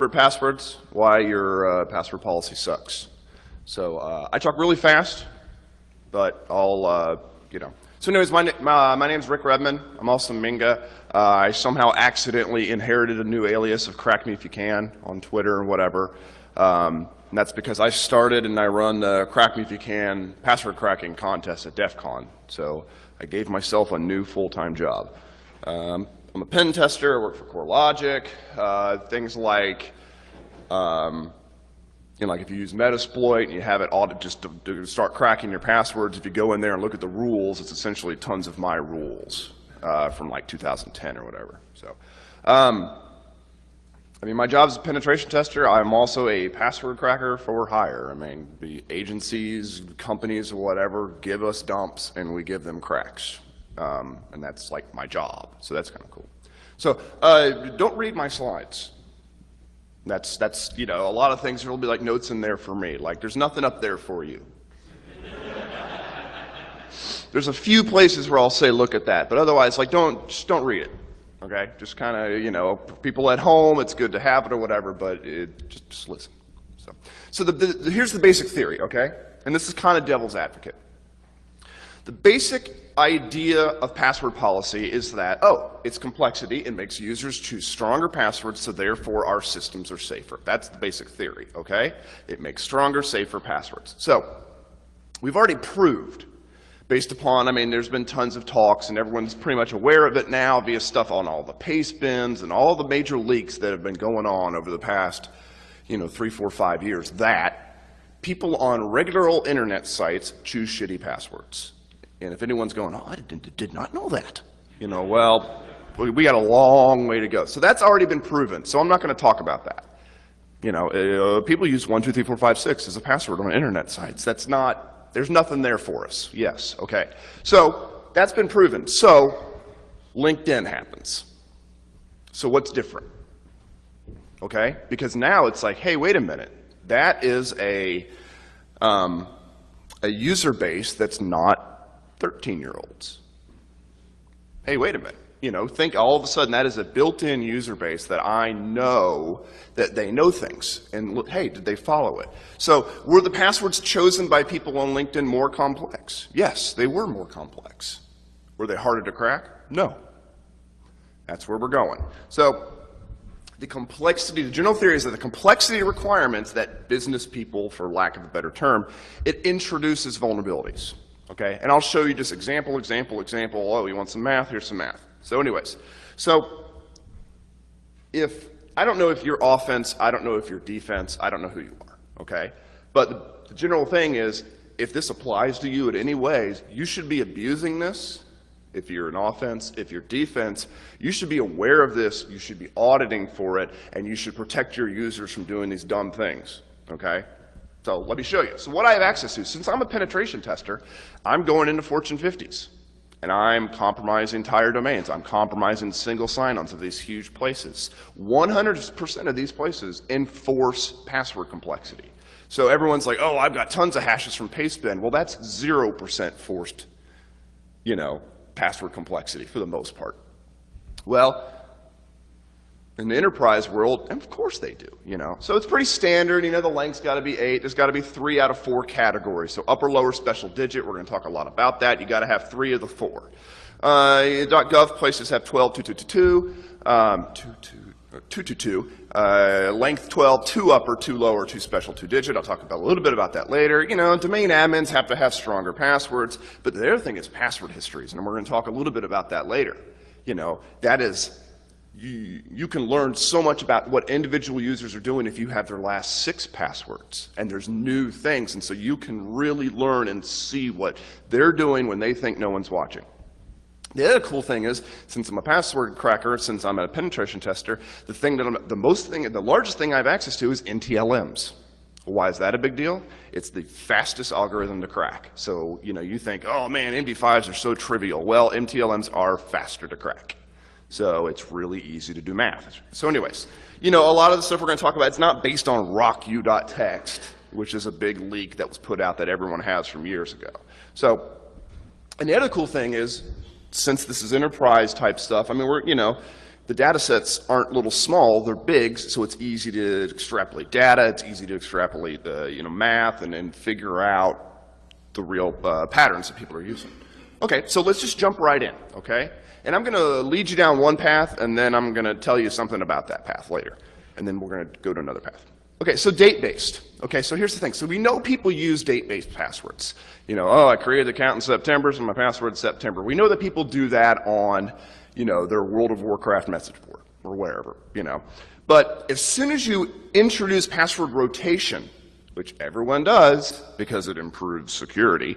Passwords, why your password policy sucks. So I talk really fast, but I'll, So anyways, my name's Rick Redman. I'm also Minga. I somehow accidentally inherited a new alias of Crack Me If You Can on Twitter or whatever. And that's because I started and I run the Crack Me If You Can password cracking contest at DEF CON. So I gave myself a new full-time job. I'm a pen tester, I work for CoreLogic, things like, like if you use Metasploit and you have it audit just to start cracking your passwords, if you go in there and look at the rules, it's essentially tons of my rules from like 2010 or whatever. So, my job is a penetration tester. I'm also a password cracker for hire. The agencies, companies, or whatever give us dumps and we give them cracks. And that's like my job, so that's kind of cool. So don't read my slides. That's a lot of things, there'll be like notes in there for me. Like there's nothing up there for you. There's a few places where I'll say look at that, but otherwise like just don't read it. Okay, just kind of people at home, it's good to have it or whatever, but just listen. So here's the basic theory, okay, and this is kind of devil's advocate. The basic idea of password policy is that, it's complexity. It makes users choose stronger passwords, so therefore our systems are safer. That's the basic theory, okay? It makes stronger, safer passwords. So we've already proved, based upon, there's been tons of talks, and everyone's pretty much aware of it now via stuff on all the paste bins and all the major leaks that have been going on over the past, 3, 4, 5 years, that people on regular old internet sites choose shitty passwords. And if anyone's going, I did not know that, well, we got a long way to go. So that's already been proven. So I'm not going to talk about that. People use 1, 2, 3, 4, 5, 6 as a password on internet sites. There's nothing there for us. Yes, okay. So that's been proven. So LinkedIn happens. So what's different? Okay, because now it's like, hey, wait a minute. That is a user base that's not 13-year-olds. Hey, wait a minute. Think all of a sudden that is a built-in user base that I know that they know things. And look, hey, did they follow it? So were the passwords chosen by people on LinkedIn more complex? Yes, they were more complex. Were they harder to crack? No. That's where we're going. So the general theory is that the complexity requirements that business people, for lack of a better term, it introduces vulnerabilities. Okay, and I'll show you just example. Oh, you want some math? Here's some math. So anyways, I don't know if you're offense, I don't know if you're defense, I don't know who you are, okay? But the general thing is, if this applies to you in any ways, you should be abusing this. If you're an offense, if you're defense, you should be aware of this, you should be auditing for it, and you should protect your users from doing these dumb things, okay? So let me show you. So what I have access to, since I'm a penetration tester, I'm going into Fortune 50s. And I'm compromising entire domains. I'm compromising single sign-ons of these huge places. 100% of these places enforce password complexity. So everyone's like, oh, I've got tons of hashes from Pastebin. Well, that's 0% forced, password complexity for the most part. Well, in the enterprise world, and of course they do, So it's pretty standard, the length's got to be 8. There's got to be 3 out of 4 categories. So upper, lower, special digit, we're going to talk a lot about that. You got to have 3 of the 4. .gov places have 12, 222, length 12, 2 upper, 2 lower, 2 special, 2 digit. I'll talk about a little bit about that later. Domain admins have to have stronger passwords, but the other thing is password histories, and we're going to talk a little bit about that later. That is, you can learn so much about what individual users are doing if you have their last 6 passwords, and there's new things, and so you can really learn and see what they're doing when they think no one's watching. The other cool thing is, since I'm a password cracker, since I'm a penetration tester, the largest thing I have access to is NTLMs. Why is that a big deal? It's the fastest algorithm to crack. So, you think, oh man, MD5s are so trivial. Well, MTLMs are faster to crack. So it's really easy to do math. So anyways, a lot of the stuff we're going to talk about, it's not based on rocku.txt, which is a big leak that was put out that everyone has from years ago. So, and the other cool thing is, since this is enterprise type stuff, we're, The data sets aren't little small, they're big, so it's easy to extrapolate data, it's easy to extrapolate math and figure out the real patterns that people are using. Okay, so let's just jump right in, okay? And I'm gonna lead you down one path, and then I'm gonna tell you something about that path later. And then we're gonna go to another path. Okay, so date-based. Okay, so here's the thing. So we know people use date-based passwords. Oh, I created the account in September, so my password's September. We know that people do that on, their World of Warcraft message board or wherever, But as soon as you introduce password rotation, which everyone does because it improves security,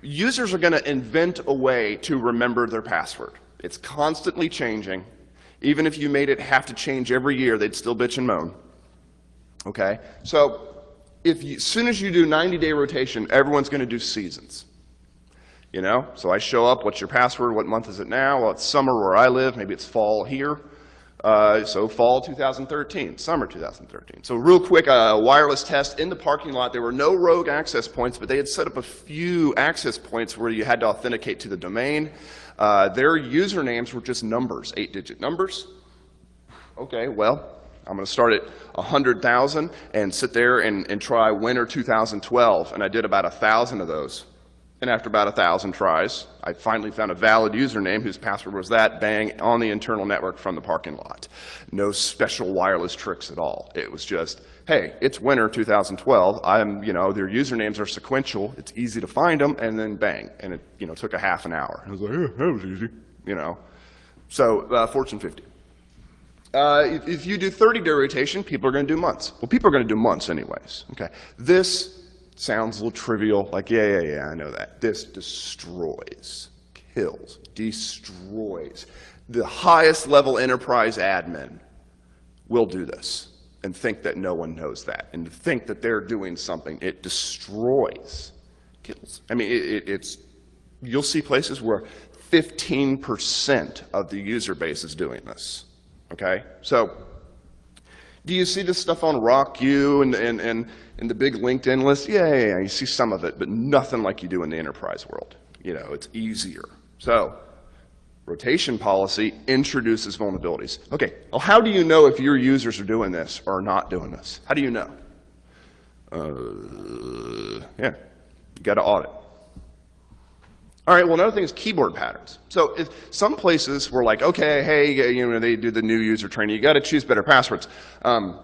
users are going to invent a way to remember their password. It's constantly changing. Even if you made it have to change every year, they'd still bitch and moan. Okay? So as soon as you do 90-day rotation, everyone's going to do seasons. So I show up, what's your password, what month is it now? Well, it's summer where I live, maybe it's fall here. So fall 2013, summer 2013. So real quick, a wireless test in the parking lot. There were no rogue access points, but they had set up a few access points where you had to authenticate to the domain. Their usernames were just numbers, 8-digit numbers. Okay, well, I'm going to start at 100,000 and sit there and try winter 2012, and I did about 1,000 of those. And after about 1,000 tries, I finally found a valid username whose password was that, bang, on the internal network from the parking lot. No special wireless tricks at all. It was just, hey, it's winter 2012. Their usernames are sequential. It's easy to find them, and then bang. And it, took a half an hour. I was like, yeah, that was easy, So, Fortune 50. If you do 30-day rotation, people are going to do months. Well, people are going to do months anyways. Okay. This sounds a little trivial, like, yeah, I know that. This destroys, kills, destroys. The highest level enterprise admin will do this and think that no one knows that and think that they're doing something. It destroys, kills. I mean, you'll see places where 15% of the user base is doing this, okay? So, do you see this stuff on RockU and the big LinkedIn list? Yeah, you see some of it, but nothing like you do in the enterprise world. It's easier. So, rotation policy introduces vulnerabilities. Okay, well, how do you know if your users are doing this or not doing this? How do you know? You got to audit. All right, well, another thing is keyboard patterns. So if some places were like, okay, hey, they do the new user training, you got to choose better passwords. And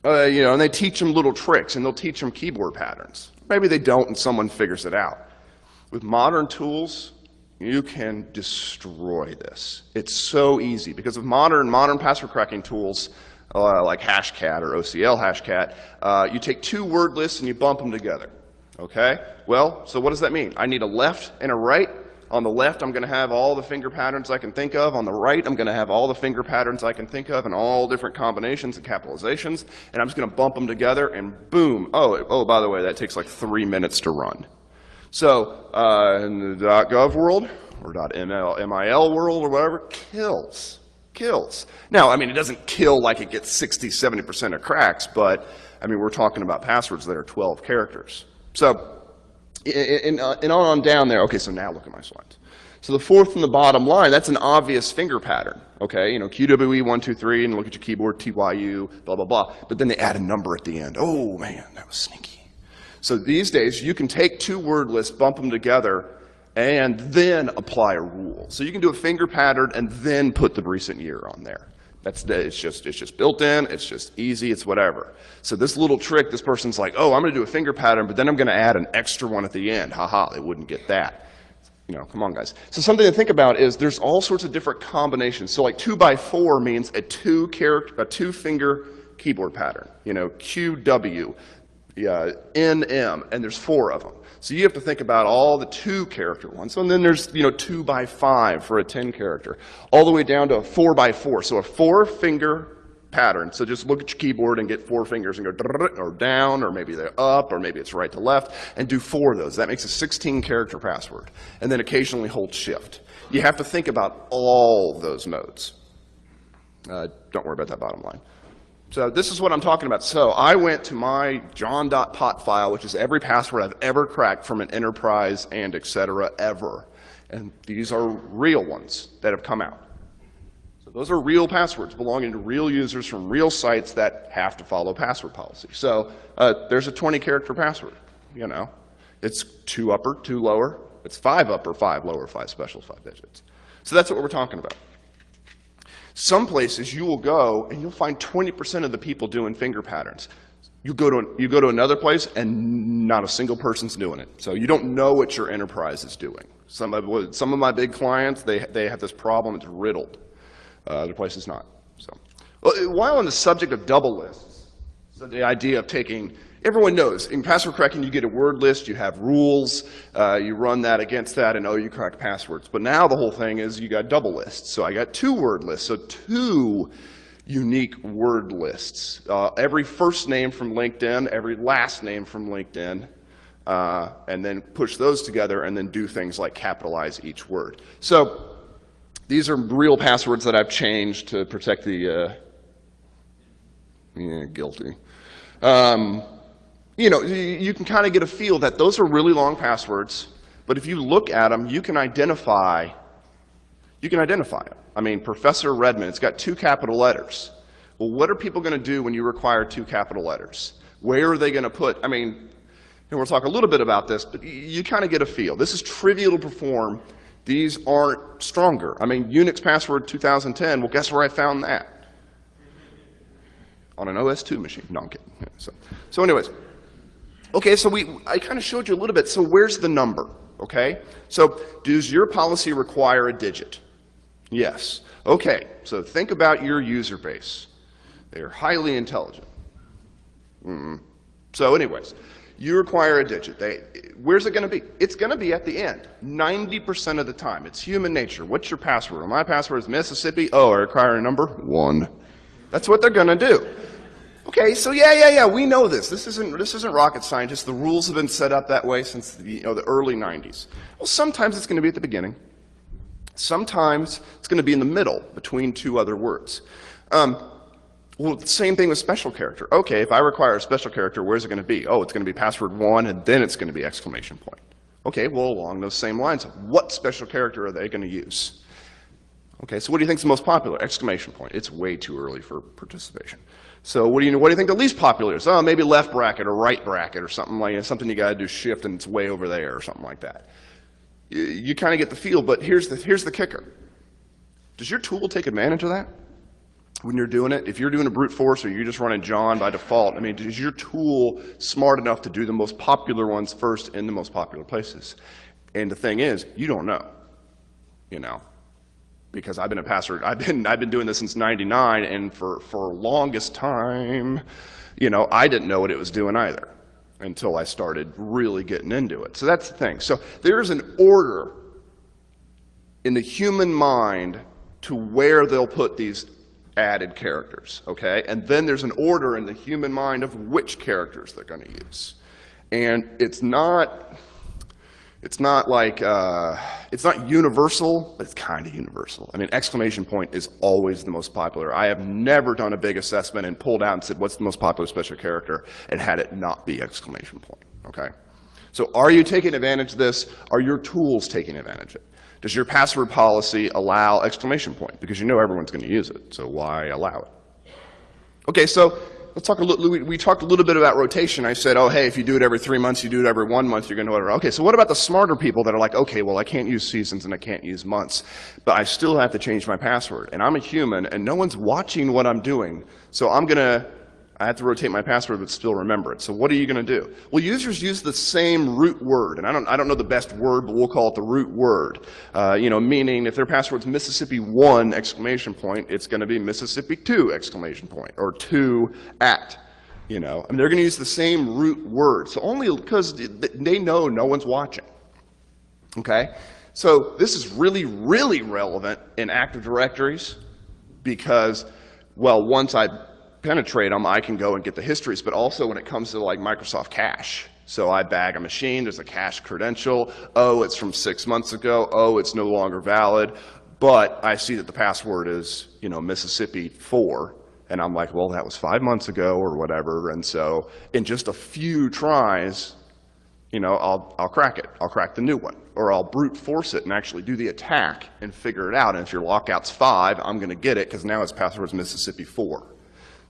they teach them little tricks, and they'll teach them keyboard patterns. Maybe they don't, and someone figures it out. With modern tools, you can destroy this. It's so easy, because of modern password cracking tools, like Hashcat or OCL Hashcat, you take two word lists and you bump them together. Okay? Well, so what does that mean? I need a left and a right. On the left, I'm going to have all the finger patterns I can think of. On the right, I'm going to have all the finger patterns I can think of and all different combinations and capitalizations. And I'm just going to bump them together and boom. Oh, by the way, that takes like 3 minutes to run. So in the .gov world or .mil world or whatever, kills. Now, I mean, it doesn't kill like it gets 60, 70% of cracks, but I mean, we're talking about passwords that are 12 characters. So, and on down there, okay, so now look at my slides. So the fourth from the bottom line, that's an obvious finger pattern, okay? QWE 1, 2, 3, and look at your keyboard, TYU, blah, blah, blah. But then they add a number at the end. Oh, man, that was sneaky. So these days, you can take two word lists, bump them together, and then apply a rule. So you can do a finger pattern and then put the recent year on there. It's just built in, it's just easy, it's whatever. So this little trick, this person's like, oh, I'm going to do a finger pattern, but then I'm going to add an extra one at the end. They wouldn't get that. Come on, guys. So something to think about is there's all sorts of different combinations. So like 2x4 means a two-finger keyboard pattern. QW, NM, and there's 4 of them. So you have to think about all the 2-character ones. And then there's, 2x5 for a 10-character, all the way down to a 4x4. So a 4-finger pattern. So just look at your keyboard and get 4 fingers and go or down, or maybe they're up, or maybe it's right to left, and do 4 of those. That makes a 16-character password. And then occasionally hold shift. You have to think about all those modes. Don't worry about that bottom line. So this is what I'm talking about. So I went to my john.pot file, which is every password I've ever cracked from an enterprise and et cetera ever. And these are real ones that have come out. those are real passwords belonging to real users from real sites that have to follow password policy. So there's a 20-character password, you know. It's 2 upper, 2 lower. It's 5 upper, 5 lower, 5 special, 5 digits. So that's what we're talking about. Some places you will go and you'll find 20% of the people doing finger patterns. You go to another place and not a single person's doing it. So you don't know what your enterprise is doing. Some of my big clients, they have this problem, it's riddled. Other places not. So, well, while on the subject of double lists, so the idea of taking, everyone knows, in password cracking you get a word list, you have rules, you run that against that, and you crack passwords. But now the whole thing is you got double lists. So I got 2 word lists, so 2 unique word lists. Every first name from LinkedIn, every last name from LinkedIn, and then push those together and then do things like capitalize each word. So these are real passwords that I've changed to protect the, guilty. You know, you can kind of get a feel that those are really long passwords, but if you look at them, you can identify them. I mean, Professor Redman, it's got 2 capital letters. Well, what are people going to do when you require 2 capital letters? Where are they going to put, I mean, and we'll talk a little bit about this, but you kind of get a feel. This is trivial to perform. These aren't stronger. I mean, Unix password 2010, well, guess where I found that? On an OS2 machine. No, I'm kidding. Yeah, so anyways, okay, so I kind of showed you a little bit. So where's the number, okay? So does your policy require a digit? Yes. Okay, so think about your user base. They're highly intelligent. So anyways, you require a digit. Where's it going to be? It's going to be at the end, 90% of the time. It's human nature. What's your password? Well, my password is Mississippi. Oh, I require a number 1. That's what they're going to do. Okay, so yeah, we know this. This isn't rocket science. The rules have been set up that way since the early 90s. Well, sometimes it's going to be at the beginning. Sometimes it's going to be in the middle between 2 other words. Well, same thing with special character. Okay, if I require a special character, where's it going to be? Oh, it's going to be password 1, and then it's going to be exclamation point. Okay, well, along those same lines, what special character are they going to use? Okay, so what do you think is the most popular? Exclamation point. It's way too early for participation. So what do you think the least popular is? Oh, maybe left bracket or right bracket or something like that. Something you got to do shift and it's way over there or something like that. You kind of get the feel, but here's the kicker. Does your tool take advantage of that when you're doing it? If you're doing a brute force or you're just running John by default, I mean, is your tool smart enough to do the most popular ones first in the most popular places? And the thing is, you don't know, because I've been a password. I've been doing this since '99, and for longest time, I didn't know what it was doing either until I started really getting into it. So that's the thing. So there's an order in the human mind to where they'll put these added characters, okay? And then there's an order in the human mind of which characters they're going to use. And it's not universal, but it's kind of universal. I mean, exclamation point is always the most popular. I have never done a big assessment and pulled out and said, what's the most popular special character, and had it not be exclamation point, okay? So are you taking advantage of this? Are your tools taking advantage of it? Does your password policy allow exclamation point? Because you know everyone's going to use it, so why allow it? Okay, so let's talk we talked a little bit about rotation. I said, oh, hey, if you do it every 3 months, you do it every 1 month, you're going to know it. Okay, so what about the smarter people that are like, okay, well, I can't use seasons and I can't use months, but I still have to change my password. And I'm a human, and no one's watching what I'm doing, so I have to rotate my password but still remember it. So what are you going to do? Well, users use the same root word, and I don't know the best word, but we'll call it the root word. Meaning if their password's Mississippi 1 exclamation point, it's going to be Mississippi 2 exclamation point, or 2 at. I mean, they're going to use the same root word. So only because they know no one's watching. Okay? So this is really, really relevant in Active Directories because, well, once I penetrate them, I can go and get the histories, but also when it comes to like Microsoft Cache. So I bag a machine, there's a cache credential, oh, it's from 6 months ago, oh, it's no longer valid, but I see that the password is, Mississippi 4, and I'm like, well, that was 5 months ago or whatever, and so in just a few tries, I'll crack it. I'll crack the new one. Or I'll brute force it and actually do the attack and figure it out. And if your lockout's 5, I'm going to get it because now its password's Mississippi 4.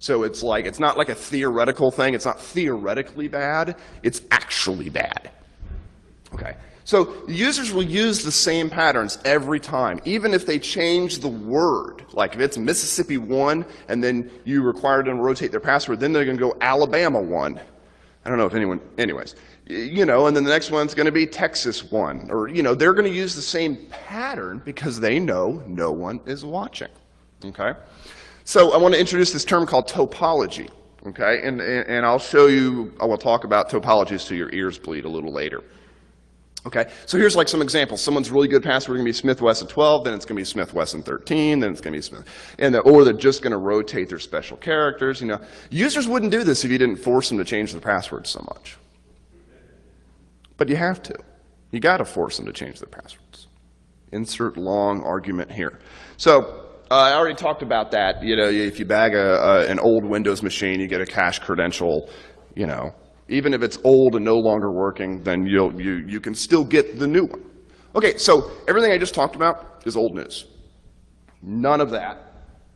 So it's not like a theoretical thing. It's not theoretically bad. It's actually bad. Okay. So users will use the same patterns every time, even if they change the word. Like if it's Mississippi 1 and then you require them to rotate their password, then they're going to go Alabama 1. I don't know if anyone, anyways. And then the next one's going to be Texas 1. Or, they're going to use the same pattern because they know no one is watching. Okay? So I want to introduce this term called topology. Okay? And I'll show you, I will talk about topologies till your ears bleed a little later. Okay, so here's like some examples. Someone's really good password going to be Smith Wesson 12, then it's going to be Smith Wesson 13, then it's going to be Smith, or they're just going to rotate their special characters. Users wouldn't do this if you didn't force them to change their passwords so much. But you have to. You got to force them to change their passwords. Insert long argument here. So I already talked about that. If you bag an old Windows machine, you get a cache credential. Even if it's old and no longer working, then you can still get the new one. Okay, so everything I just talked about is old news. None of that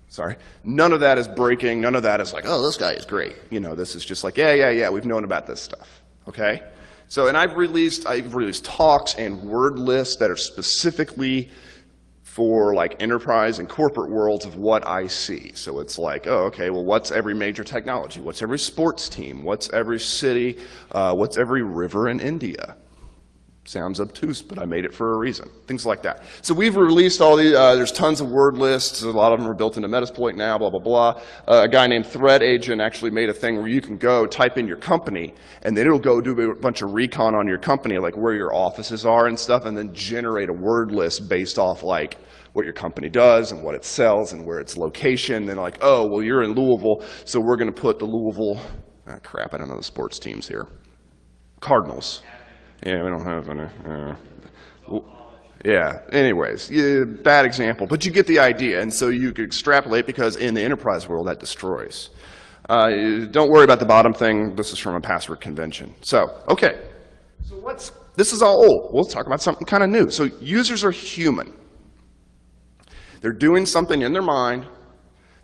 is breaking. None of that is like, oh, this guy is great. This is just like, yeah, we've known about this stuff. Okay? So, and I've released talks and word lists that are specifically for like enterprise and corporate worlds of what I see. So it's like, oh, okay, well, what's every major technology? What's every sports team? What's every city? What's every river in India? Sounds obtuse, but I made it for a reason. Things like that. So we've released all these, there's tons of word lists. A lot of them are built into Metasploit now, blah, blah, blah. A guy named Threat Agent actually made a thing where you can go type in your company, and then it'll go do a bunch of recon on your company, like where your offices are and stuff, and then generate a word list based off like what your company does and what it sells and where its location. Then like, oh, well, you're in Louisville, so we're going to put the Louisville, crap, I don't know the sports teams here. Cardinals. Yeah, we don't have any. Yeah, anyways, bad example, but you get the idea. And so you could extrapolate because in the enterprise world, that destroys. Don't worry about the bottom thing. This is from a password convention. So, okay. So this is all old. We'll talk about something kind of new. So users are human. They're doing something in their mind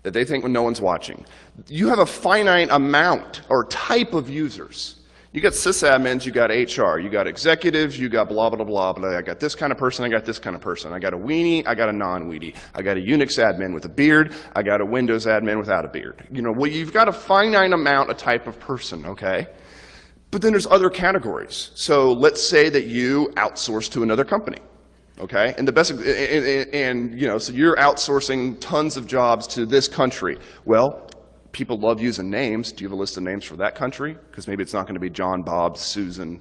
that they think when no one's watching. You have a finite amount or type of users. You got sysadmins, you got HR, you got executives, you got blah, blah, blah, blah. I got this kind of person, I got this kind of person. I got a weenie, I got a non-weenie. I got a Unix admin with a beard, I got a Windows admin without a beard. Well, you've got a finite amount, a type of person, okay? But then there's other categories. So let's say that you outsource to another company. Okay, and the best, so you're outsourcing tons of jobs to this country. Well, people love using names. Do you have a list of names for that country? Because maybe it's not going to be John, Bob, Susan,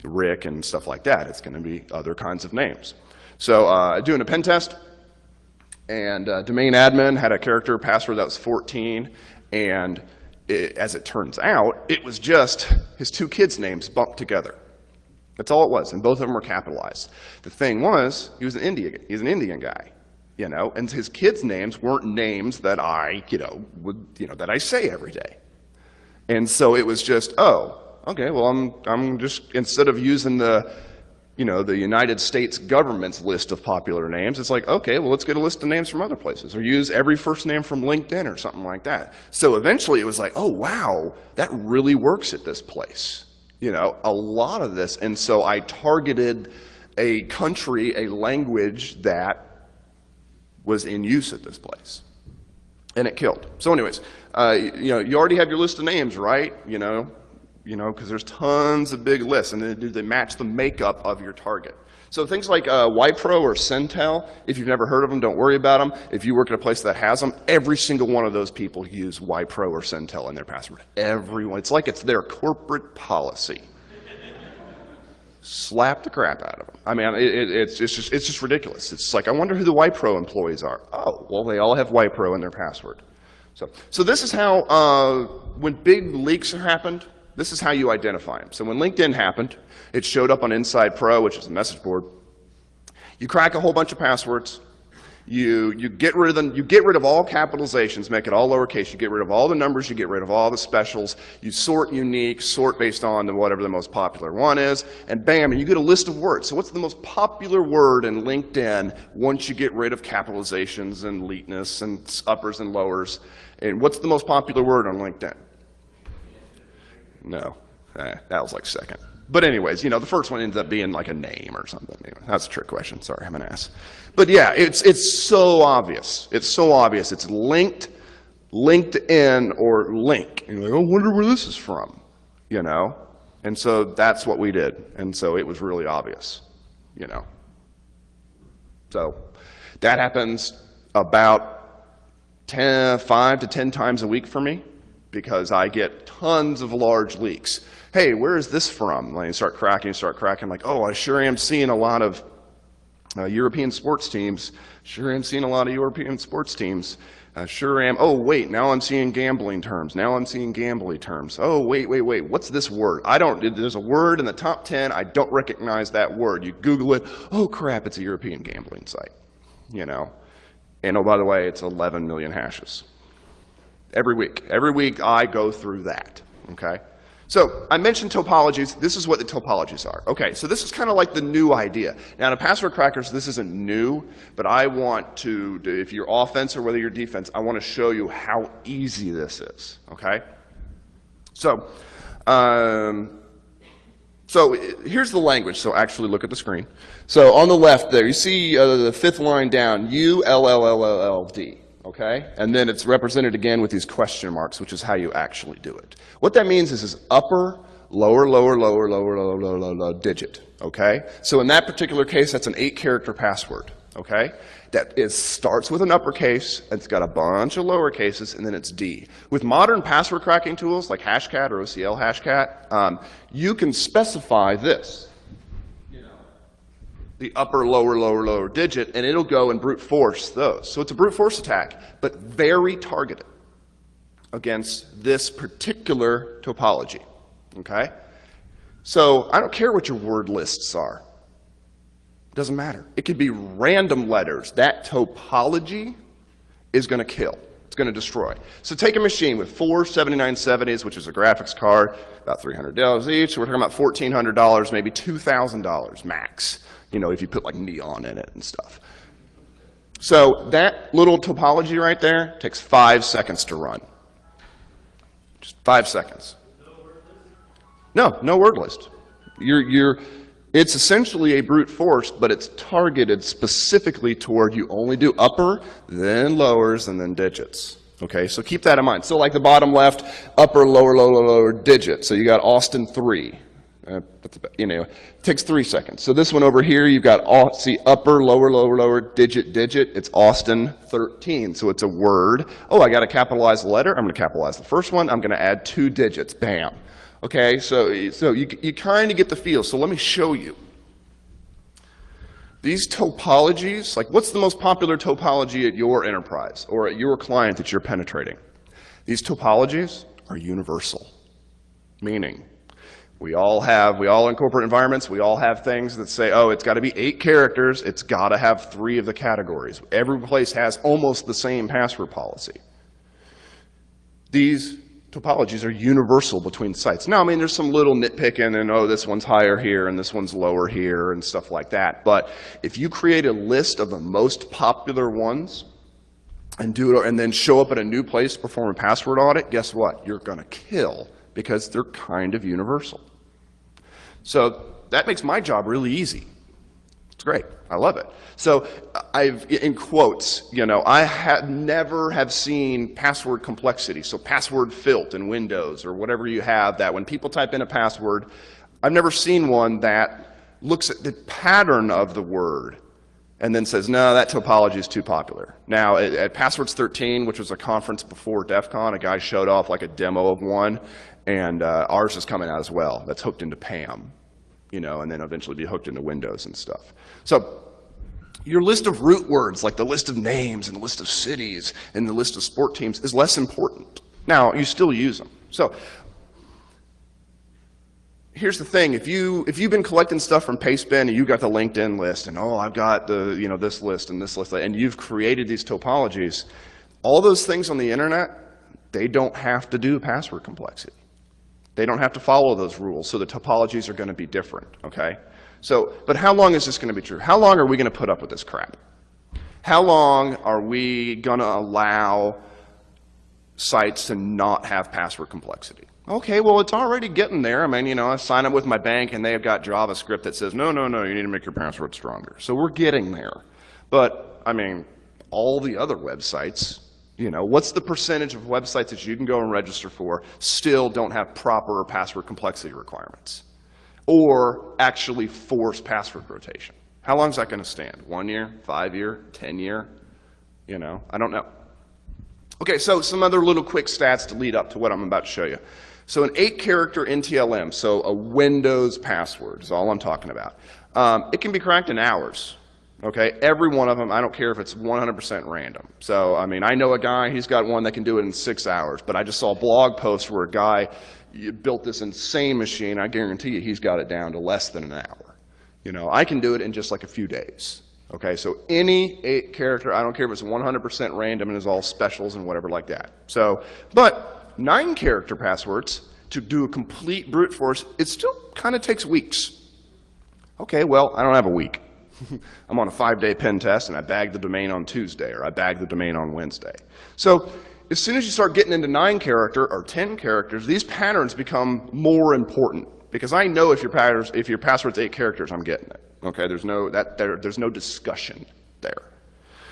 Rick, and stuff like that. It's going to be other kinds of names. So doing a pen test, and domain admin had a character password that was 14, and as it turns out, it was just his 2 kids' names bumped together. That's all it was, and both of them were capitalized. The thing was, he's an Indian guy, and his kids' names weren't names that I, that I say every day. And so it was just, oh, okay, well, I'm just, instead of using the United States government's list of popular names, it's like, okay, well, let's get a list of names from other places, or use every first name from LinkedIn or something like that. So eventually it was like, oh, wow, that really works at this place. A lot of this. And so I targeted a country, a language that was in use at this place. And it killed. So anyways, you already have your list of names, right? Because there's tons of big lists, and then do they match the makeup of your target? So things like Wipro or Centel, if you've never heard of them, don't worry about them. If you work at a place that has them, every single one of those people use Wipro or Centel in their password. Everyone. It's like it's their corporate policy. Slap the crap out of them. I mean, it's just ridiculous. It's like, I wonder who the Wipro employees are. Oh, well, they all have Wipro in their password. So this is how, when big leaks happened, this is how you identify them. So when LinkedIn happened, it showed up on Inside Pro, which is a message board. You crack a whole bunch of passwords, You get rid of them, you get rid of all capitalizations, make it all lowercase, you get rid of all the numbers, you get rid of all the specials, you sort unique, sort based on whatever the most popular one is, and bam, and you get a list of words. So what's the most popular word in LinkedIn once you get rid of capitalizations and leetness and uppers and lowers? And what's the most popular word on LinkedIn? No, that was like second. But anyways, you know, the first one ends up being like a name or something. Anyway, that's a trick question. Sorry, I'm an ass. But yeah, it's so obvious. It's so obvious. It's linked, LinkedIn, or link. And you're like, oh, I wonder where this is from, you know? And so that's what we did. And so it was really obvious, you know? So that happens about 5 to 10 times a week for me because I get tons of large leaks. Hey, where is this from? Like, you start cracking, like, oh, I sure am seeing a lot of European sports teams. Sure am seeing a lot of European sports teams. Sure am. Oh, wait, now I'm seeing gambling terms. Now I'm seeing gambling terms. Oh, wait, what's this word? There's a word in the top 10, I don't recognize that word. You Google it, oh crap, it's a European gambling site, you know? And oh, by the way, it's 11 million hashes. Every week I go through that, okay? So I mentioned topologies. This is what the topologies are. Okay, so this is kind of like the new idea. Now to password crackers, this isn't new, but I want to, if you're offense or whether you're defense, I want to show you how easy this is, okay? So, here's the language. So actually look at the screen. So on the left there, you see the fifth line down, ULLLLD. Okay, and then it's represented again with these question marks, which is how you actually do it. What that means is upper, lower digit. Okay, so in that particular case, that's an 8-character password. Okay, that starts with an uppercase, it's got a bunch of lower cases, and then it's D. With modern password cracking tools like Hashcat or OCL Hashcat, you can specify this. The upper, lower digit, and it'll go and brute force those. So it's a brute force attack, but very targeted against this particular topology, okay? So I don't care what your word lists are. It doesn't matter. It could be random letters. That topology is going to kill. It's going to destroy. So take a machine with 4 7970s, which is a graphics card, about $300 each. So we're talking about $1,400, maybe $2,000 max. You know, if you put like neon in it and stuff. So that little topology right there takes 5 seconds to run. Just 5 seconds. No word list. It's essentially a brute force, but it's targeted specifically toward you only do upper, then lowers, and then digits. Okay, so keep that in mind. So like the bottom left, upper, lower digit. So you got Austin 3. You know, it takes 3 seconds. So this one over here, you've got upper, lower, digit. It's Austin 13. So it's a word. Oh, I got to capitalize the letter. I'm going to capitalize the first one. I'm going to add 2 digits. Bam. Okay, so you kind of get the feel. So let me show you. These topologies, like what's the most popular topology at your enterprise or at your client that you're penetrating? These topologies are universal, meaning we all in corporate environments, we all have things that say, oh, it's got to be 8 characters, it's got to have 3 of the categories. Every place has almost the same password policy. These topologies are universal between sites. Now, I mean, there's some little nitpicking and, oh, this one's higher here and this one's lower here and stuff like that. But if you create a list of the most popular ones and do it, and then show up at a new place to perform a password audit, guess what? You're going to kill because they're kind of universal. So that makes my job really easy. It's great. I love it. So in quotes, you know, I never have seen password complexity. So password filth in Windows or whatever you have that when people type in a password, I've never seen one that looks at the pattern of the word and then says, no, that topology is too popular. Now, at Passwords 13, which was a conference before DEF CON, a guy showed off like a demo of one, and ours is coming out as well. That's hooked into PAM, you know, and then eventually be hooked into Windows and stuff. So your list of root words, like the list of names and the list of cities and the list of sport teams, is less important. Now, you still use them. So here's the thing, if you've been collecting stuff from Pastebin and you got the LinkedIn list and I've got the, this list and this list, and you've created these topologies, all those things on the internet, they don't have to do password complexity. They don't have to follow those rules, so the topologies are going to be different, okay? So, but how long is this going to be true? How long are we going to put up with this crap? How long are we going to allow sites to not have password complexity? Okay, well, it's already getting there. I mean, I sign up with my bank and they've got JavaScript that says, no, you need to make your password stronger. So we're getting there. But, I mean, all the other websites, what's the percentage of websites that you can go and register for still don't have proper password complexity requirements or actually force password rotation? How long is that going to stand? 1 year, 5 year, 10 year? I don't know. Okay, so some other little quick stats to lead up to what I'm about to show you. So an 8-character NTLM, so a Windows password is all I'm talking about. It can be cracked in hours. Okay, every one of them, I don't care if it's 100% random. So, I mean, I know a guy, he's got one that can do it in 6 hours, but I just saw a blog post where a guy built this insane machine. I guarantee you he's got it down to less than an hour. I can do it in just like a few days. Okay, so any 8-character, I don't care if it's 100% random and is all specials and whatever like that. So, but 9-character passwords, to do a complete brute force, it still kind of takes weeks. Okay, well, I don't have a week. I'm on a 5-day pen test and I bagged the domain on Tuesday, or I bagged the domain on Wednesday. So as soon as you start getting into 9-character or 10 characters, these patterns become more important, because I know if your password's 8 characters, I'm getting it. Okay, there's no discussion there.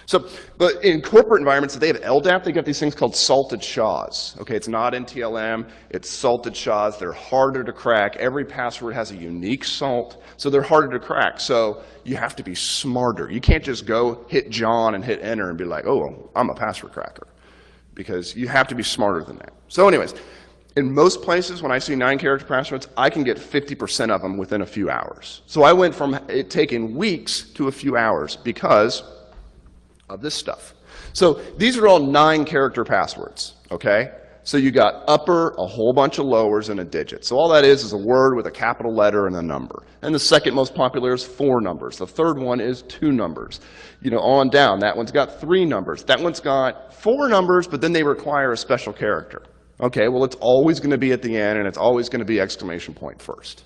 So, but in corporate environments, if they have LDAP, they got these things called salted SHAs. Okay, it's not NTLM, it's salted SHAs. They're harder to crack. Every password has a unique salt, so they're harder to crack. So you have to be smarter. You can't just go hit John and hit enter and be like, oh, I'm a password cracker, because you have to be smarter than that. So anyways, in most places, when I see 9-character passwords, I can get 50% of them within a few hours. So I went from it taking weeks to a few hours because of this stuff. So these are all 9-character passwords, okay? So you got upper, a whole bunch of lowers, and a digit. So all that is a word with a capital letter and a number. And the second most popular is 4 numbers. The third one is 2 numbers. On down. That one's got 3 numbers. That one's got 4 numbers, but then they require a special character. Okay, well, it's always going to be at the end, and it's always going to be exclamation point first.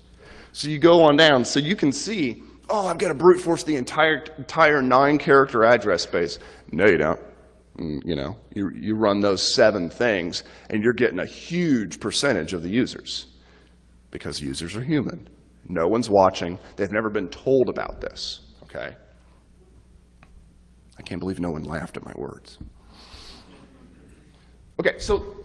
So you go on down, so you can see, oh, I've got to brute force the entire 9-character address space. No, you don't. You run those 7 things, and you're getting a huge percentage of the users, because users are human. No one's watching. They've never been told about this, okay? I can't believe no one laughed at my words. Okay, so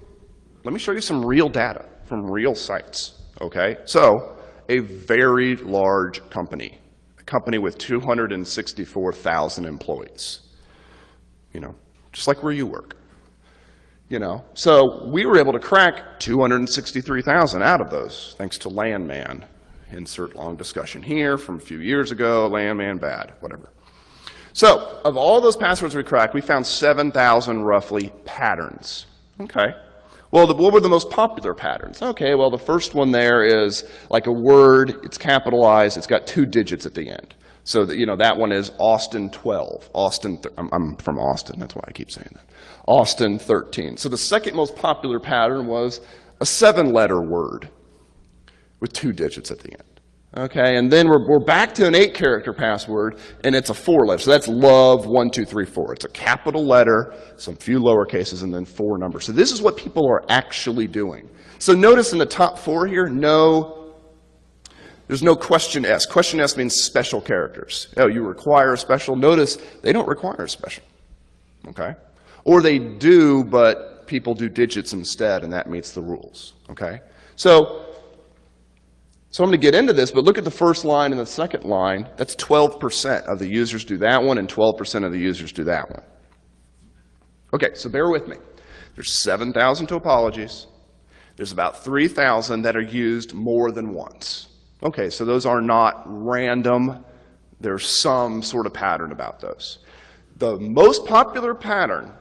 let me show you some real data from real sites, okay? So a very large company, a company with 264,000 employees, just like where you work. So we were able to crack 263,000 out of those, thanks to Landman. Insert long discussion here from a few years ago, Landman bad, whatever. So of all those passwords we cracked, we found 7,000 roughly patterns, okay? Well, what were the most popular patterns? Okay, well, the first one there is like a word, it's capitalized, it's got 2 digits at the end. So that, that one is Austin 12. I'm from Austin, that's why I keep saying that. Austin 13. So the second most popular pattern was a 7-letter word with 2 digits at the end. Okay, and then we're back to an 8-character password, and it's a 4-letter. So that's love 1, 2, 3, 4. It's a capital letter, some few lower cases, and then 4 numbers. So this is what people are actually doing. So notice in the top 4 here, there's no question S. Question S means special characters. Oh, you require a special. Notice they don't require a special. Okay, or they do, but people do digits instead, and that meets the rules. Okay, so I'm going to get into this, but look at the first line and the second line. That's 12% of the users do that one, and 12% of the users do that one. Okay, so bear with me. There's 7,000 topologies. There's about 3,000 that are used more than once. Okay, so those are not random. There's some sort of pattern about those. The most popular pattern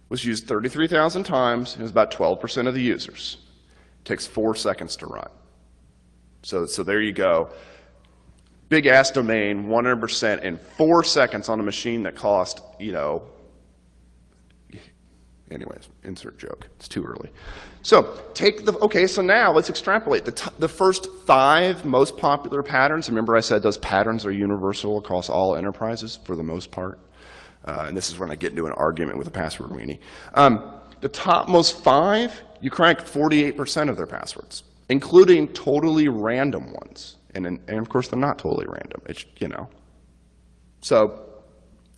was used 33,000 times, and it was about 12% of the users. It takes 4 seconds to run. So there you go. Big ass domain, 100% in 4 seconds on a machine that cost, anyways, insert joke. It's too early. So so now let's extrapolate. The first 5 most popular patterns, remember I said those patterns are universal across all enterprises for the most part. And this is when I get into an argument with a password weenie. The topmost 5, you crack 48% of their passwords, including totally random ones. And of course, they're not totally random. It's, So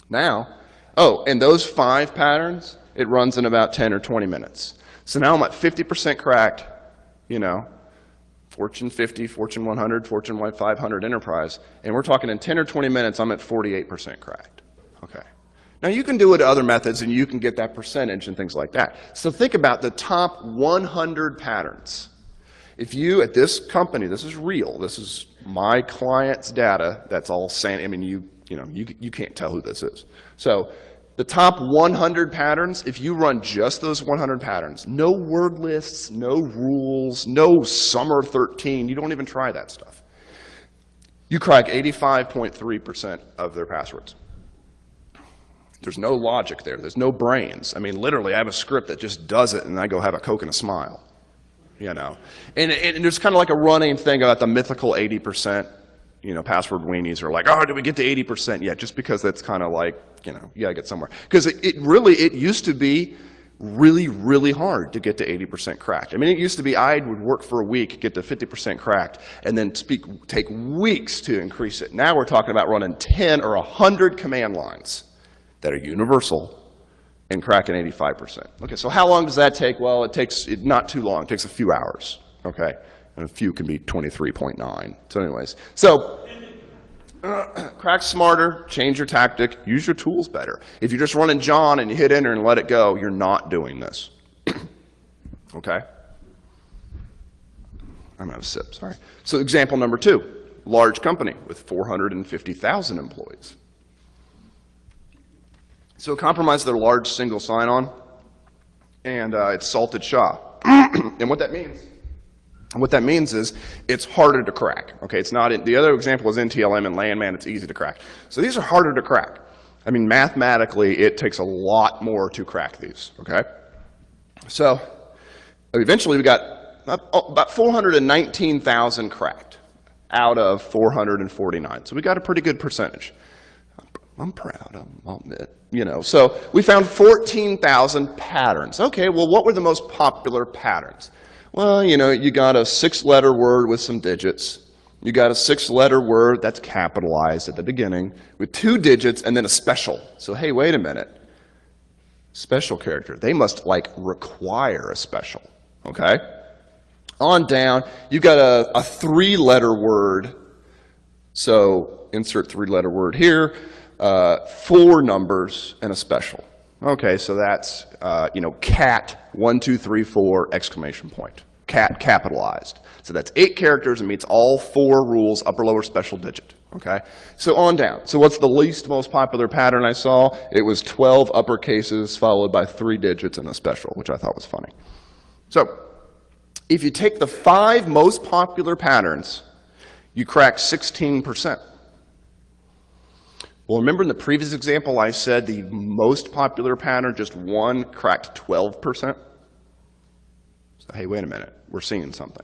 now, and those 5 patterns, it runs in about 10 or 20 minutes. So now I'm at 50% cracked, Fortune 50, Fortune 100, Fortune 500 enterprise. And we're talking in 10 or 20 minutes, I'm at 48% cracked. Okay. Now you can do it other methods and you can get that percentage and things like that. So think about the top 100 patterns. If you, at this company, this is real, this is my client's data, that's all saying, you can't tell who this is. So the top 100 patterns, if you run just those 100 patterns, no word lists, no rules, no summer 13, you don't even try that stuff. You crack 85.3% of their passwords. There's no logic there, there's no brains. Literally, I have a script that just does it and I go have a Coke and a smile. And there's kind of like a running thing about the mythical 80%, password weenies are like, oh, did we get to 80%? Yeah, just because that's kind of like, you gotta get somewhere. Because it used to be really, really hard to get to 80% cracked. It used to be I would work for a week, get to 50% cracked, and then take weeks to increase it. Now we're talking about running 10 or 100 command lines that are universal and cracking 85%. Okay, so how long does that take? Well, it takes not too long. It takes a few hours, okay? And a few can be 23.9. So anyways, crack smarter, change your tactic, use your tools better. If you're just running John and you hit enter and let it go, you're not doing this. Okay? I'm out of sip, sorry. So example number 2, large company with 450,000 employees. So compromise their large single sign-on, and it's salted SHA. And what that means is it's harder to crack. Okay, it's not. The other example was NTLM and Landman. It's easy to crack. So these are harder to crack. Mathematically, it takes a lot more to crack these. Okay, so eventually we got about 419,000 cracked out of 449. So we got a pretty good percentage. I'm proud, I'll admit. So we found 14,000 patterns. Okay, well, what were the most popular patterns? Well, you got a 6-letter word with some digits. You got a 6-letter word that's capitalized at the beginning with 2 digits and then a special. So, hey, wait a minute. Special character. They must, require a special, okay? On down, you got a 3-letter word. So insert 3-letter word here. 4 numbers and a special. Okay, so that's, cat, 1, 2, 3, 4, exclamation point. Cat capitalized. So that's 8 characters and meets all 4 rules, upper, lower, special digit. Okay, so on down. So what's the least most popular pattern I saw? It was 12 uppercases followed by 3 digits and a special, which I thought was funny. So if you take the 5 most popular patterns, you crack 16%. Well, remember in the previous example, I said the most popular pattern, just 1, cracked 12%? So, hey, wait a minute, we're seeing something.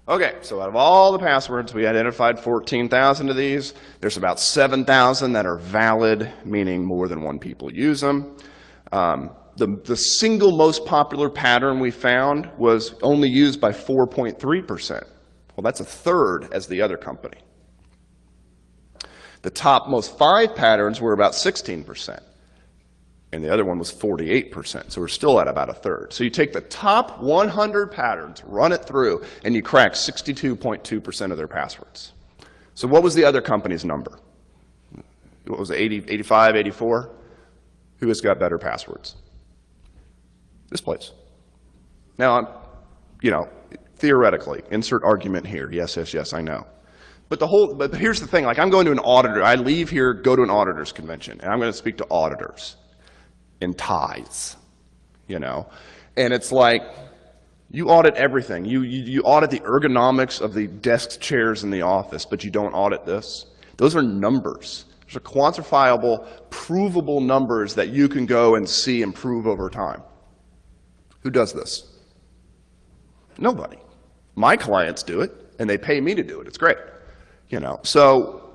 Okay, so out of all the passwords, we identified 14,000 of these. There's about 7,000 that are valid, meaning more than 1 people use them. The single most popular pattern we found was only used by 4.3%. Well, that's a third as the other company. The top most 5 patterns were about 16%, and the other one was 48%, so we're still at about a third. So you take the top 100 patterns, run it through, and you crack 62.2% of their passwords. So what was the other company's number? What was it, 80, 85, 84? Who has got better passwords? This place. Now, theoretically, insert argument here. Yes, yes, yes, I know. But here's the thing, I'm going to an auditor. I leave here, go to an auditor's convention, and I'm going to speak to auditors in ties, And it's like, You audit everything. You audit the ergonomics of the desk chairs in the office, but you don't audit this. Those are numbers. Those are quantifiable, provable numbers that you can go and see improve over time. Who does this? Nobody. My clients do it, and they pay me to do it. It's great. So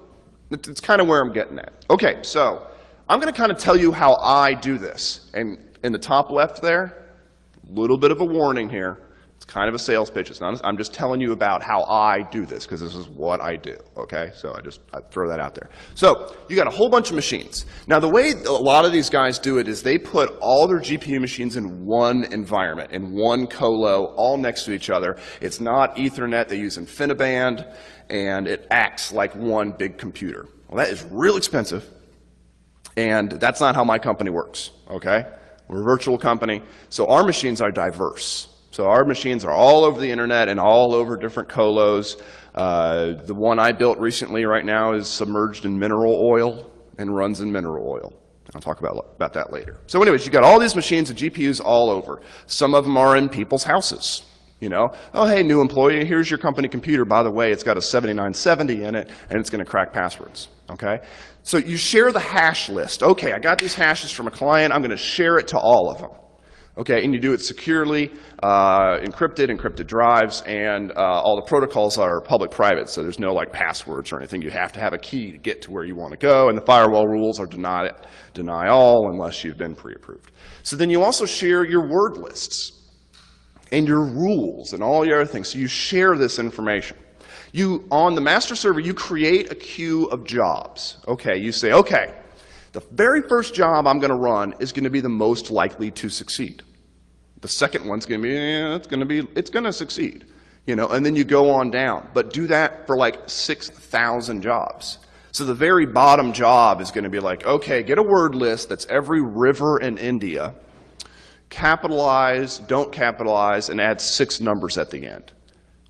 it's kind of where I'm getting at. Okay, so I'm going to kind of tell you how I do this. And in the top left there, a little bit of a warning here. It's kind of a sales pitch. I'm just telling you about how I do this, because this is what I do, okay? So I throw that out there. So you got a whole bunch of machines. Now, the way a lot of these guys do it is they put all their GPU machines in one environment, in one colo, all next to each other. It's not Ethernet. They use InfiniBand, and it acts like one big computer. Well, that is real expensive, and that's not how my company works, okay? We're a virtual company, so our machines are diverse. So our machines are all over the internet and all over different colos. The one I built recently right now is submerged in mineral oil and runs in mineral oil. I'll talk about that later. So anyways, you got all these machines and GPUs all over. Some of them are in people's houses. Oh, hey, new employee, here's your company computer. By the way, it's got a 7970 in it, and it's going to crack passwords, okay? So you share the hash list. Okay, I got these hashes from a client. I'm going to share it to all of them. Okay, and you do it securely, encrypted drives, and all the protocols are public-private, so there's no passwords or anything. You have to have a key to get to where you want to go, and the firewall rules are deny all unless you've been pre-approved. So then you also share your word lists and your rules and all your other things. So you share this information. On the master server, you create a queue of jobs. Okay, you say, okay, the very first job I'm going to run is going to be the most likely to succeed. The second one's going to be, it's going to succeed, and then you go on down. But do that for 6,000 jobs. So the very bottom job is going to be okay, get a word list that's every river in India, capitalize, don't capitalize, and add 6 numbers at the end.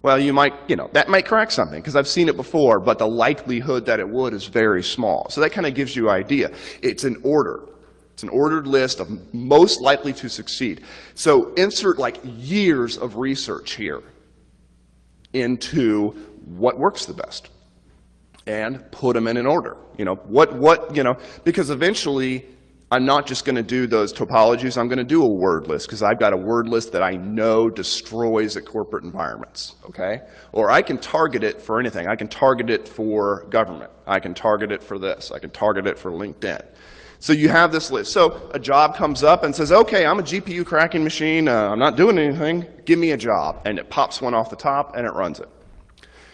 Well, you might, that might crack something, because I've seen it before, but the likelihood that it would is very small. So that kind of gives you an idea. It's an order. It's an ordered list of most likely to succeed. So insert years of research here into what works the best and put them in an order. Because eventually I'm not just going to do those topologies. I'm going to do a word list, because I've got a word list that I know destroys at corporate environments, okay? Or I can target it for anything. I can target it for government. I can target it for this. I can target it for LinkedIn. So you have this list. So a job comes up and says, okay, I'm a GPU cracking machine. I'm not doing anything. Give me a job. And it pops one off the top, and it runs it.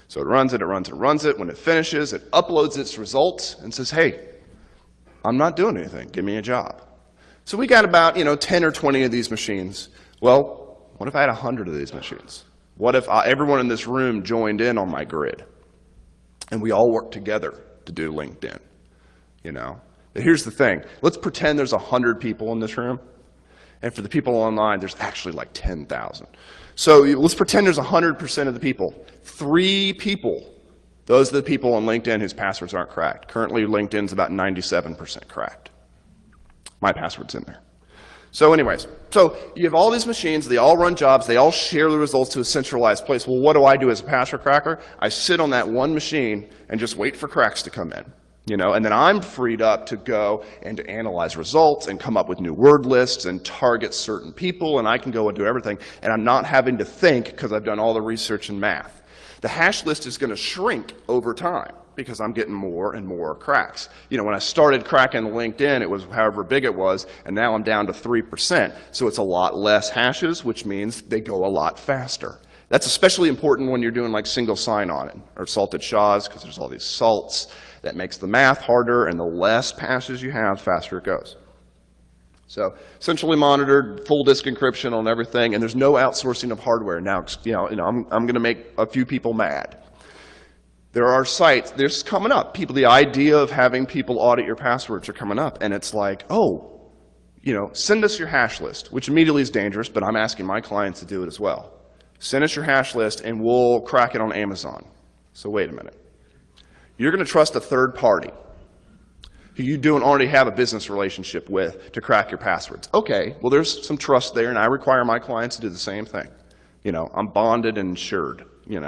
So it runs it, it runs it, it runs it. When it finishes, it uploads its results and says, hey, I'm not doing anything. Give me a job. So we got about 10 or 20 of these machines. Well, what if I had 100 of these machines? What if everyone in this room joined in on my grid, and we all worked together to do LinkedIn? But here's the thing. Let's pretend there's 100 people in this room, and for the people online, there's actually 10,000. So let's pretend there's 100% of the people. 3 people. Those are the people on LinkedIn whose passwords aren't cracked. Currently, LinkedIn's about 97% cracked. My password's in there. So anyways, so you have all these machines, they all run jobs, they all share the results to a centralized place. Well, what do I do as a password cracker? I sit on that one machine and just wait for cracks to come in. And then I'm freed up to go and to analyze results and come up with new word lists and target certain people, and I can go and do everything, and I'm not having to think because I've done all the research and math. The hash list is going to shrink over time because I'm getting more and more cracks. When I started cracking LinkedIn, it was however big it was, and now I'm down to 3%. So it's a lot less hashes, which means they go a lot faster. That's especially important when you're doing single sign-on or salted SHAs, because there's all these salts. That makes the math harder, and the less passes you have, the faster it goes. So centrally monitored, full disk encryption on everything, and there's no outsourcing of hardware. Now, I'm going to make a few people mad. There are sites, there's coming up. The idea of having people audit your passwords are coming up, and it's send us your hash list, which immediately is dangerous, but I'm asking my clients to do it as well. Send us your hash list, and we'll crack it on Amazon. So wait a minute. You're going to trust a third party who you don't already have a business relationship with to crack your passwords. Okay, well, there's some trust there, and I require my clients to do the same thing. I'm bonded and insured, and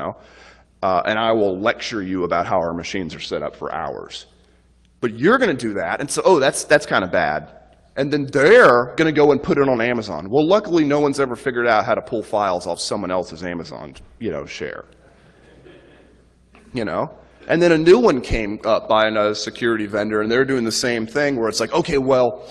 I will lecture you about how our machines are set up for hours. But you're going to do that, and so, oh, that's kind of bad. And then they're going to go and put it on Amazon. Well, luckily, no one's ever figured out how to pull files off someone else's Amazon, share. And then a new one came up by another security vendor, and they're doing the same thing where it's like, okay, well,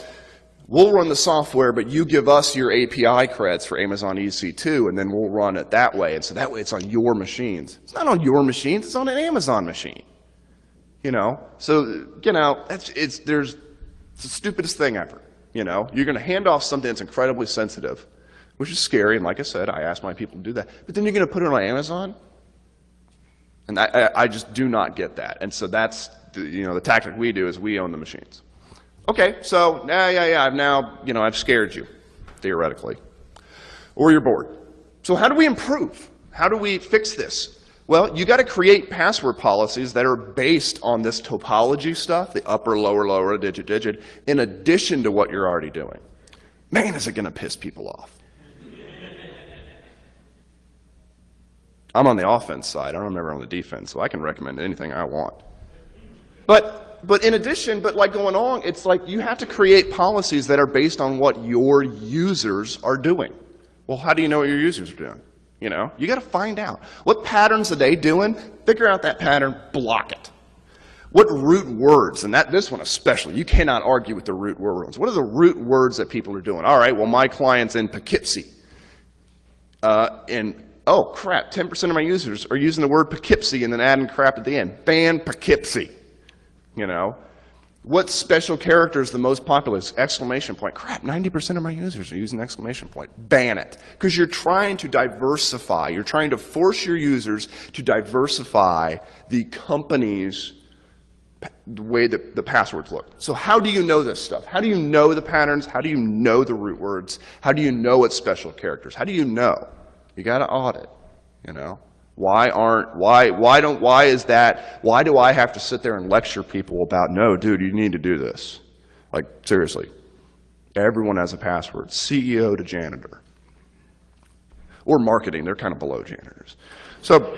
we'll run the software, but you give us your API creds for Amazon EC2, and then we'll run it that way. And so that way it's on your machines. It's not on your machines, it's on an Amazon machine. So, it's the stupidest thing ever. You're going to hand off something that's incredibly sensitive, which is scary, and like I said, I ask my people to do that. But then you're going to put it on Amazon? And I just do not get that. And so that's, the tactic we do is we own the machines. Okay, so, I've scared you, theoretically. Or you're bored. So how do we improve? How do we fix this? Well, you got to create password policies that are based on this topology stuff, the upper, lower, digit, in addition to what you're already doing. Man, is it going to piss people off. I'm on the offense side. I'm never on the defense, so I can recommend anything I want. But in addition, going on, it's like you have to create policies that are based on what your users are doing. Well, how do you know what your users are doing? You got to find out. What patterns are they doing? Figure out that pattern, block it. What root words, and this one especially, you cannot argue with the root words. What are the root words that people are doing? All right, well, my client's in Poughkeepsie. Oh, crap, 10% of my users are using the word Poughkeepsie and then adding crap at the end. Ban Poughkeepsie. What special character is the most popular? Exclamation point. Crap, 90% of my users are using exclamation point. Ban it. Because you're trying to diversify. You're trying to force your users to diversify the company's, the way that the passwords look. So how do you know this stuff? How do you know the patterns? How do you know the root words? How do you know it's special characters? How do you know? You got to audit, Why do I have to sit there and lecture people about, no, dude, you need to do this? Like, seriously. Everyone has a password, CEO to janitor. Or marketing, they're kind of below janitors. But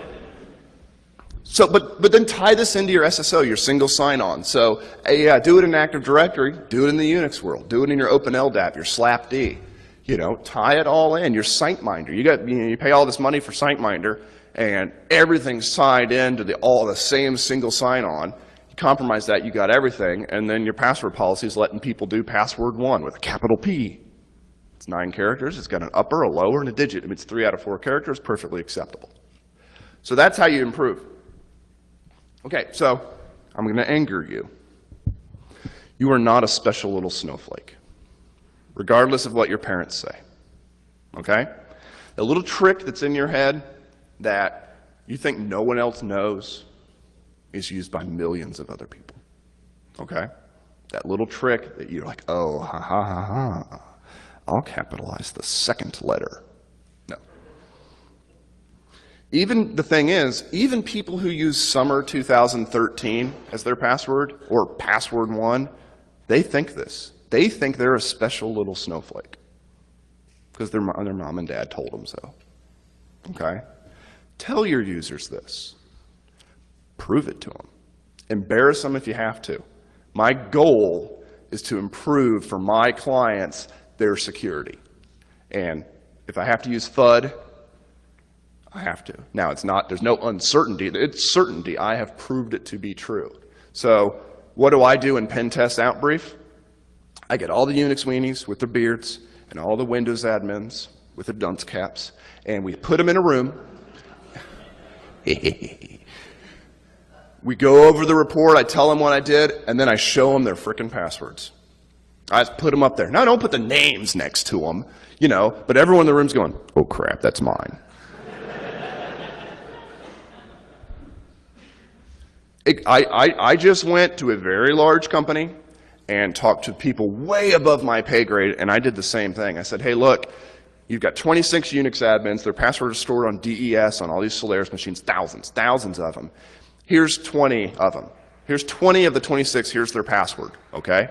then tie this into your SSO, your single sign-on. So, do it in Active Directory, do it in the Unix world, do it in your OpenLDAP, your SLAPD. Tie it all in, your SiteMinder. You pay all this money for SiteMinder, and everything's tied into all the same single sign-on. You compromise that, you got everything, and then your password policy is letting people do password 1 with a capital P. It's 9 characters, it's got an upper, a lower, and a digit. If it's 3 out of 4 characters, perfectly acceptable. So that's how you improve. Okay, so I'm going to anger you. You are not a special little snowflake, regardless of what your parents say. Okay? The little trick that's in your head that you think no one else knows is used by millions of other people. Okay? That little trick that you're like, oh, ha, ha, ha, ha. I'll capitalize the second letter. No. The thing is, even people who use summer 2013 as their password, or password 1, they think this. They think they're a special little snowflake because their mom and dad told them so. Okay? Tell your users this. Prove it to them. Embarrass them if you have to. My goal is to improve for my clients their security. And if I have to use FUD, I have to. Now, there's no uncertainty. It's certainty. I have proved it to be true. So what do I do in pen test outbrief? I get all the Unix weenies with their beards and all the Windows admins with their dunce caps, and we put them in a room. We go over the report, I tell them what I did, and then I show them their frickin' passwords. I just put them up there. Now, I don't put the names next to them, but everyone in the room's going, oh crap, that's mine. I just went to a very large company and talked to people way above my pay grade, and I did the same thing. I said, hey, look, you've got 26 Unix admins, their passwords are stored on DES on all these Solaris machines, thousands of them. Here's 20 of them. Here's 20 of the 26, here's their password, okay?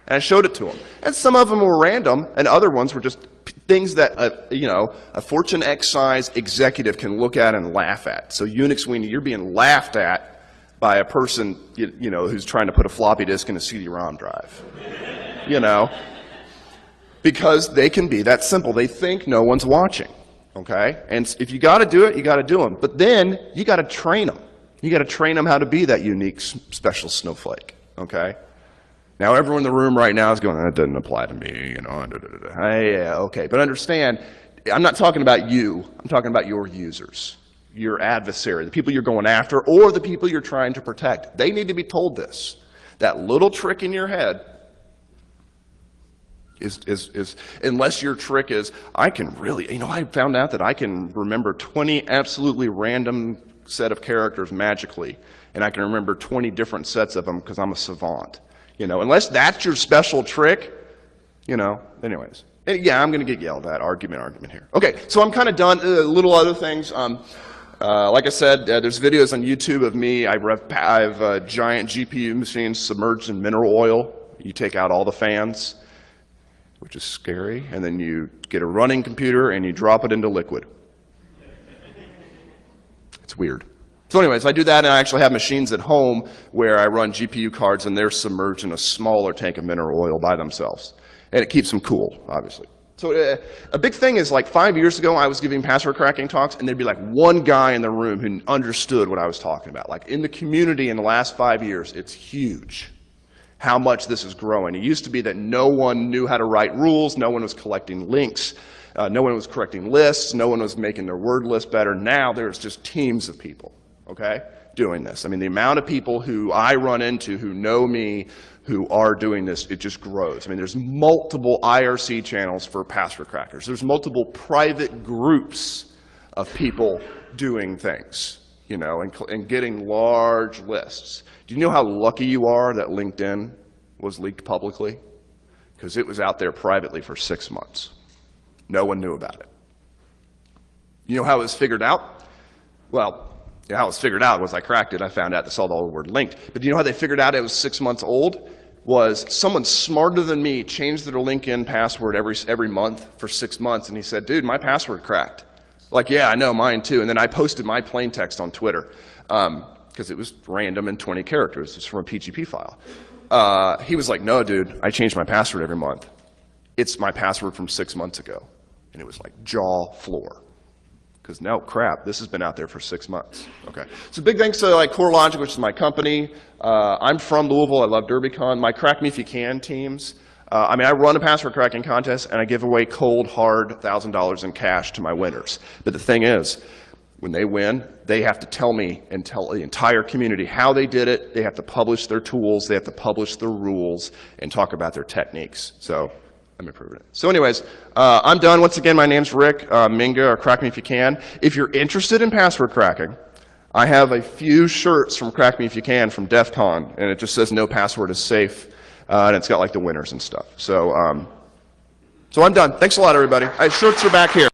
And I showed it to them. And some of them were random, and other ones were just things that a Fortune X size executive can look at and laugh at. So Unix Sweeney, you're being laughed at by a person who's trying to put a floppy disk in a CD-ROM drive. Because they can be that simple. They think no one's watching. Okay? And if you got to do it, you got to do them. But then you got to train them. You got to train them how to be that unique, special snowflake. Okay? Now everyone in the room right now is going, that doesn't apply to me, Yeah, okay. But understand, I'm not talking about you. I'm talking about your users, your adversary, the people you're going after, or the people you're trying to protect. They need to be told this. That little trick in your head is unless your trick is, I can really, I found out that I can remember 20 absolutely random set of characters magically, and I can remember 20 different sets of them because I'm a savant. Unless that's your special trick, anyways. Yeah, I'm going to get yelled at, argument here. Okay, so I'm kind of done. Little other things. Like I said, there's videos on YouTube of me. I have giant GPU machines submerged in mineral oil. You take out all the fans, which is scary, and then you get a running computer and you drop it into liquid. It's weird. So anyways, I do that, and I actually have machines at home where I run GPU cards and they're submerged in a smaller tank of mineral oil by themselves. And it keeps them cool, obviously. So a big thing is, like 5 years ago, I was giving password cracking talks, and there'd be like one guy in the room who understood what I was talking about. Like in the community in the last 5 years, it's huge how much this is growing. It used to be that no one knew how to write rules, no one was collecting links, no one was correcting lists, no one was making their word list better. Now there's just teams of people, okay, doing this. I mean, the amount of people who I run into who know me, who are doing this, it just grows. I mean, there's multiple IRC channels for password crackers. There's multiple private groups of people doing things, and getting large lists. Do you know how lucky you are that LinkedIn was leaked publicly? Because it was out there privately for 6 months. No one knew about it. You know how it was figured out? Well, how it was figured out was I cracked it. I found out, saw the whole word linked. But do you know how they figured out it was 6 months old? Was someone smarter than me changed their LinkedIn password every month for 6 months, and he said, dude, my password cracked. Like, yeah, I know, mine too. And then I posted my plain text on Twitter because it was random and 20 characters. It's from a PGP file. He was like, no, dude, I change my password every month. It's my password from 6 months ago. And it was like jaw floor. Because no, crap, this has been out there for 6 months. Okay. So big thanks to CoreLogic, which is my company. I'm from Louisville. I love DerbyCon. My Crack Me If You Can teams. I run a password cracking contest, and I give away cold, hard $1,000 in cash to my winners. But the thing is, when they win, they have to tell me and tell the entire community how they did it. They have to publish their tools. They have to publish their rules and talk about their techniques. So I'm improving it. So anyways, I'm done. Once again, my name's Rick, Minga, or Crack Me If You Can. If you're interested in password cracking, I have a few shirts from Crack Me If You Can from DEF CON, and it just says no password is safe, and it's got like the winners and stuff. So I'm done. Thanks a lot, everybody. Shirts are back here.